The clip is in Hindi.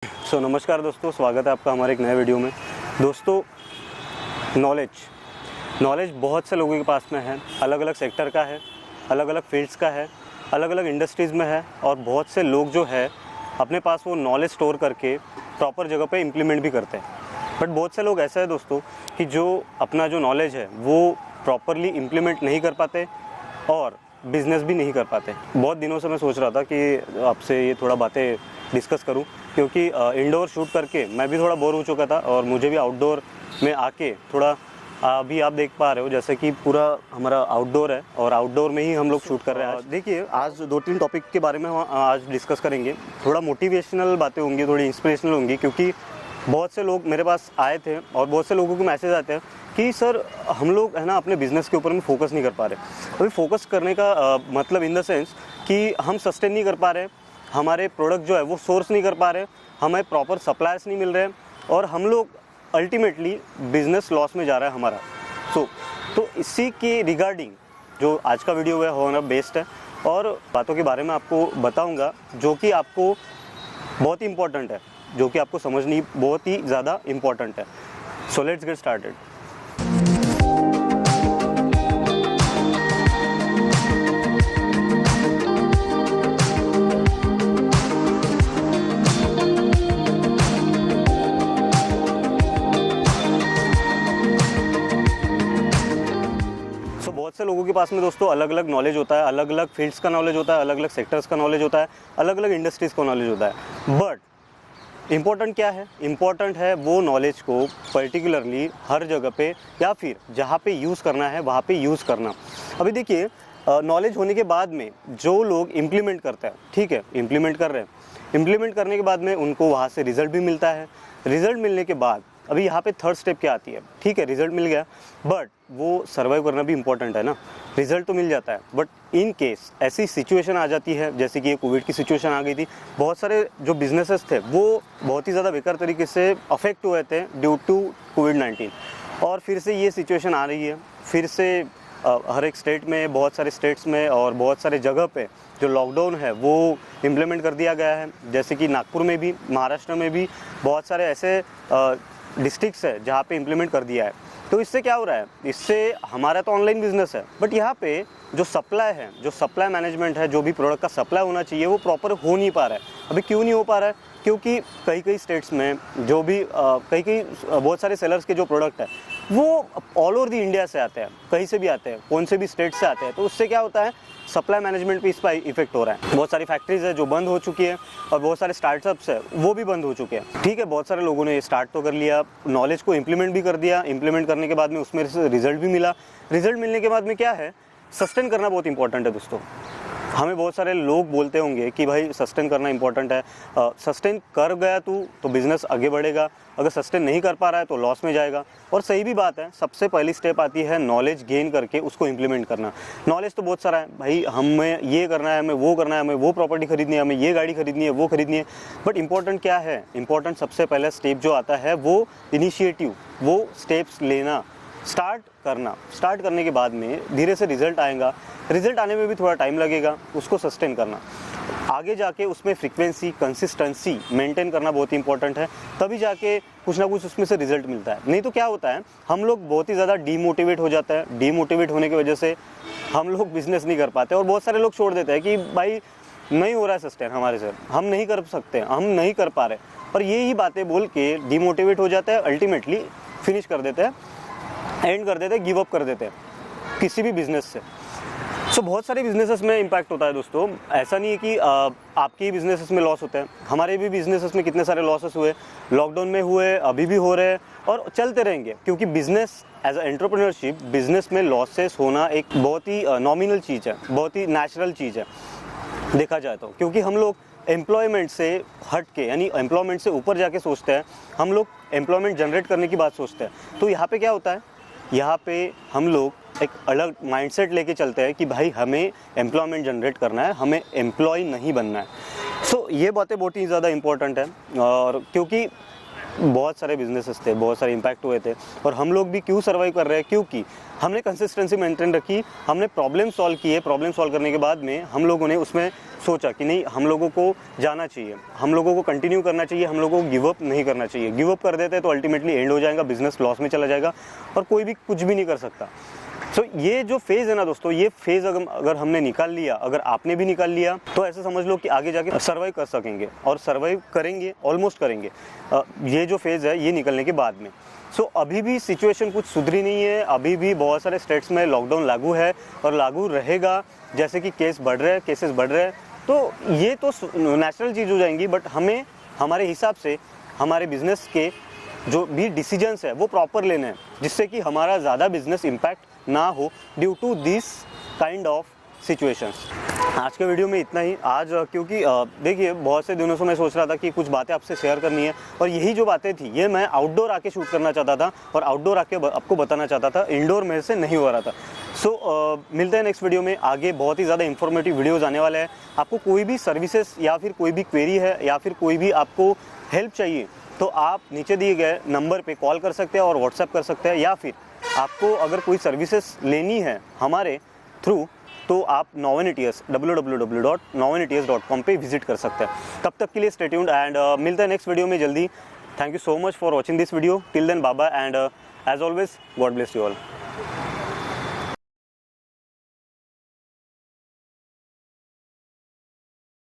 नमस्कार दोस्तों, स्वागत है आपका हमारे एक नए वीडियो में। दोस्तों, नॉलेज बहुत से लोगों के पास में है, अलग अलग सेक्टर का है, अलग अलग फील्ड्स का है, अलग अलग इंडस्ट्रीज़ में है। और बहुत से लोग जो है अपने पास वो नॉलेज स्टोर करके प्रॉपर जगह पे इम्प्लीमेंट भी करते हैं। बट बहुत से लोग ऐसा है दोस्तों कि जो अपना जो नॉलेज है वो प्रॉपरली इम्प्लीमेंट नहीं कर पाते और बिज़नेस भी नहीं कर पाते। बहुत दिनों से मैं सोच रहा था कि आपसे ये थोड़ा बातें डिस्कस करूं, क्योंकि इंडोर शूट करके मैं भी थोड़ा बोर हो चुका था और मुझे भी आउटडोर में आके थोड़ा अभी आप देख पा रहे हो जैसे कि पूरा हमारा आउटडोर है और आउटडोर में ही हम लोग शूट कर रहे हैं। आज देखिए, आज 2-3 टॉपिक के बारे में हम आज डिस्कस करेंगे। थोड़ा मोटिवेशनल बातें होंगी, थोड़ी इंस्पिरेशनल होंगी, क्योंकि बहुत से लोग मेरे पास आए थे और बहुत से लोगों के मैसेज आते हैं कि सर हम लोग है ना अपने बिज़नेस के ऊपर में फोकस नहीं कर पा रहे। अभी फोकस करने का मतलब इन द सेंस कि हम सस्टेन नहीं कर पा रहे, हमारे प्रोडक्ट जो है वो सोर्स नहीं कर पा रहे, हमें प्रॉपर सप्लायर्स नहीं मिल रहे और हम लोग अल्टीमेटली बिज़नेस लॉस में जा रहा है हमारा। तो इसी के रिगार्डिंग जो आज का वीडियो है होना बेस्ट है और बातों के बारे में आपको बताऊंगा जो कि आपको बहुत ही इंपॉर्टेंट है, जो कि आपको समझनी बहुत ही ज़्यादा इम्पॉर्टेंट है। So let's get started. बहुत से लोगों के पास में दोस्तों अलग अलग नॉलेज होता है, अलग अलग फील्ड्स का नॉलेज होता है, अलग अलग सेक्टर्स का नॉलेज होता है, अलग अलग इंडस्ट्रीज़ का नॉलेज होता है। बट इम्पोर्टेंट क्या है? इम्पोर्टेंट है वो नॉलेज को पर्टिकुलरली हर जगह पे या फिर जहाँ पे यूज़ करना है वहाँ पे यूज़ करना। अभी देखिए, नॉलेज होने के बाद में जो लोग इम्प्लीमेंट करते हैं, ठीक है, इम्प्लीमेंट कर रहे हैं, इम्प्लीमेंट करने के बाद में उनको वहाँ से रिज़ल्ट भी मिलता है। रिज़ल्ट मिलने के बाद अभी यहाँ पे थर्ड स्टेप क्या आती है? ठीक है, रिज़ल्ट मिल गया, बट वो सर्वाइव करना भी इम्पोर्टेंट है ना। रिज़ल्ट तो मिल जाता है, बट इन केस ऐसी सिचुएशन आ जाती है जैसे कि ये कोविड की सिचुएशन आ गई थी। बहुत सारे जो बिजनेसेस थे वो बहुत ही ज़्यादा बेकार तरीके से अफेक्ट हुए थे ड्यू टू कोविड-19 और फिर से ये सिचुएशन आ रही है। फिर से हर एक स्टेट में, बहुत सारे स्टेट्स में और बहुत सारे जगह पे जो लॉकडाउन है वो इम्प्लीमेंट कर दिया गया है। जैसे कि नागपुर में भी, महाराष्ट्र में भी बहुत सारे ऐसे डिस्ट्रिक्ट्स है जहाँ पे इम्प्लीमेंट कर दिया है। तो इससे क्या हो रहा है? इससे हमारा तो ऑनलाइन बिजनेस है, बट यहाँ पे जो सप्लाई है, जो सप्लाई मैनेजमेंट है, जो भी प्रोडक्ट का सप्लाई होना चाहिए वो प्रॉपर हो नहीं पा रहा है। अभी क्यों नहीं हो पा रहा है? क्योंकि कई स्टेट्स में जो भी बहुत सारे सेलर्स के जो प्रोडक्ट है वो ऑल ओवर द इंडिया से आते हैं, कहीं से भी आते हैं, कौन से भी स्टेट से आते हैं। तो उससे क्या होता है? सप्लाई मैनेजमेंट पे इस पर इफेक्ट हो रहा है। बहुत सारी फैक्ट्रीज है जो बंद हो चुकी है और बहुत सारे स्टार्टअप्स है वो भी बंद हो चुके हैं। ठीक है, बहुत सारे लोगों ने स्टार्ट तो कर लिया, नॉलेज को इम्प्लीमेंट भी कर दिया, इम्प्लीमेंट करने के बाद में उसमें रिजल्ट भी मिला। रिजल्ट मिलने के बाद में क्या है? सस्टेन करना बहुत इंपॉर्टेंट है दोस्तों। हमें बहुत सारे लोग बोलते होंगे कि भाई सस्टेन करना इंपॉर्टेंट है, सस्टेन कर गया तो बिज़नेस आगे बढ़ेगा, अगर सस्टेन नहीं कर पा रहा है तो लॉस में जाएगा। और सही भी बात है। सबसे पहली स्टेप आती है नॉलेज गेन करके उसको इम्प्लीमेंट करना। नॉलेज तो बहुत सारा है भाई, हमें ये करना है, हमें वो करना है, हमें वो प्रॉपर्टी खरीदनी है, हमें ये गाड़ी खरीदनी है, वो खरीदनी है। बट इंपॉर्टेंट क्या है? इंपॉर्टेंट सबसे पहला स्टेप जो आता है वो इनिशिएटिव, वो स्टेप्स लेना, स्टार्ट करना। स्टार्ट करने के बाद में धीरे से रिजल्ट आएगा। रिजल्ट आने में भी थोड़ा टाइम लगेगा, उसको सस्टेन करना, आगे जाके उसमें फ्रीक्वेंसी, कंसिस्टेंसी मेंटेन करना बहुत इंपॉर्टेंट है। तभी जाके कुछ ना कुछ उसमें से रिजल्ट मिलता है। नहीं तो क्या होता है, हम लोग बहुत ही ज़्यादा डीमोटिवेट हो जाता है। डीमोटिवेट होने की वजह से हम लोग बिजनेस नहीं कर पाते और बहुत सारे लोग छोड़ देते हैं कि भाई नहीं हो रहा है सस्टेन हमारे से, हम नहीं कर सकते, हम नहीं कर पा रहे। और यही बातें बोल के डीमोटिवेट हो जाता है, अल्टीमेटली फिनिश कर देते हैं, एंड कर देते हैं, गिव अप कर देते हैं किसी भी बिजनेस से। सो बहुत सारे बिजनेसेस में इम्पैक्ट होता है दोस्तों। ऐसा नहीं है कि आपके ही बिजनेसेस में लॉस होते हैं, हमारे भी बिजनेसेस में कितने सारे लॉसेस हुए, लॉकडाउन में हुए, अभी भी हो रहे हैं और चलते रहेंगे। क्योंकि business as a entrepreneurship, business में लॉसेस होना एक बहुत ही नॉमिनल चीज़ है, बहुत ही नेचुरल चीज़ है देखा जाए तो। क्योंकि हम लोग एम्प्लॉयमेंट से हट के, यानी एम्प्लॉयमेंट से ऊपर जाके सोचते हैं, हम लोग एम्प्लॉयमेंट जनरेट करने की बात सोचते हैं। तो यहाँ पे क्या होता है? यहाँ पे हम लोग एक अलग माइंडसेट लेके चलते हैं कि भाई हमें एम्प्लॉयमेंट जनरेट करना है, हमें एम्प्लॉय नहीं बनना है। सो ये बातें बहुत ही ज़्यादा इम्पोर्टेंट है। और क्योंकि बहुत सारे बिजनेसेस थे, बहुत सारे इम्पैक्ट हुए थे, और हम लोग भी क्यों सर्वाइव कर रहे हैं, क्योंकि हमने कंसिस्टेंसी मेंटेन रखी, हमने प्रॉब्लम सॉल्व किए। प्रॉब्लम सॉल्व करने के बाद में हम लोगों ने उसमें सोचा कि नहीं, हम लोगों को जाना चाहिए, हम लोगों को कंटिन्यू करना चाहिए, हम लोगों को गिव अप नहीं करना चाहिए। गिव अप कर देते तो अल्टीमेटली एंड हो जाएगा, बिजनेस लॉस में चला जाएगा और कोई भी कुछ भी नहीं कर सकता। सो ये जो फेज़ है ना दोस्तों, ये फेज़ अगर हमने निकाल लिया, अगर आपने भी निकाल लिया, तो ऐसे समझ लो कि आगे जाके सर्वाइव कर सकेंगे और सर्वाइव करेंगे, ऑलमोस्ट करेंगे ये जो फेज़ है ये निकलने के बाद में। सो अभी भी सिचुएशन कुछ सुधरी नहीं है, अभी भी बहुत सारे स्टेट्स में लॉकडाउन लागू है और लागू रहेगा। जैसे कि केसेस बढ़ रहे हैं, तो ये तो नेचुरल चीज़ हो जाएंगी, बट हमें हमारे हिसाब से हमारे बिजनेस के जो भी डिसीजंस है वो प्रॉपर लेने हैं, जिससे कि हमारा ज़्यादा बिजनेस इम्पैक्ट ना हो due to this kind of situations. आज के वीडियो में इतना ही। आज क्योंकि देखिए बहुत से दिनों से मैं सोच रहा था कि कुछ बातें आपसे शेयर करनी है, और यही जो बातें थी ये मैं आउटडोर आके शूट करना चाहता था और आउटडोर आके आपको बताना चाहता था, इंडोर मेरे से नहीं हो रहा था। सो मिलते हैं नेक्स्ट वीडियो में। आगे बहुत ही ज़्यादा इंफॉर्मेटिव वीडियोज़ आने वाले हैं। आपको कोई भी सर्विसेज या फिर कोई भी क्वेरी है या फिर कोई भी आपको हेल्प चाहिए, तो आप नीचे दिए गए नंबर पे कॉल कर सकते हैं और व्हाट्सएप कर सकते हैं, या फिर आपको अगर कोई सर्विसेज लेनी है हमारे थ्रू, तो आप Novenetius www.novenetius.com पे विजिट कर सकते हैं। तब तक के लिए स्टे ट्यून्ड एंड मिलते हैं नेक्स्ट वीडियो में जल्दी। Thank you so much for watching this video. Till then bye bye and as always god bless you all.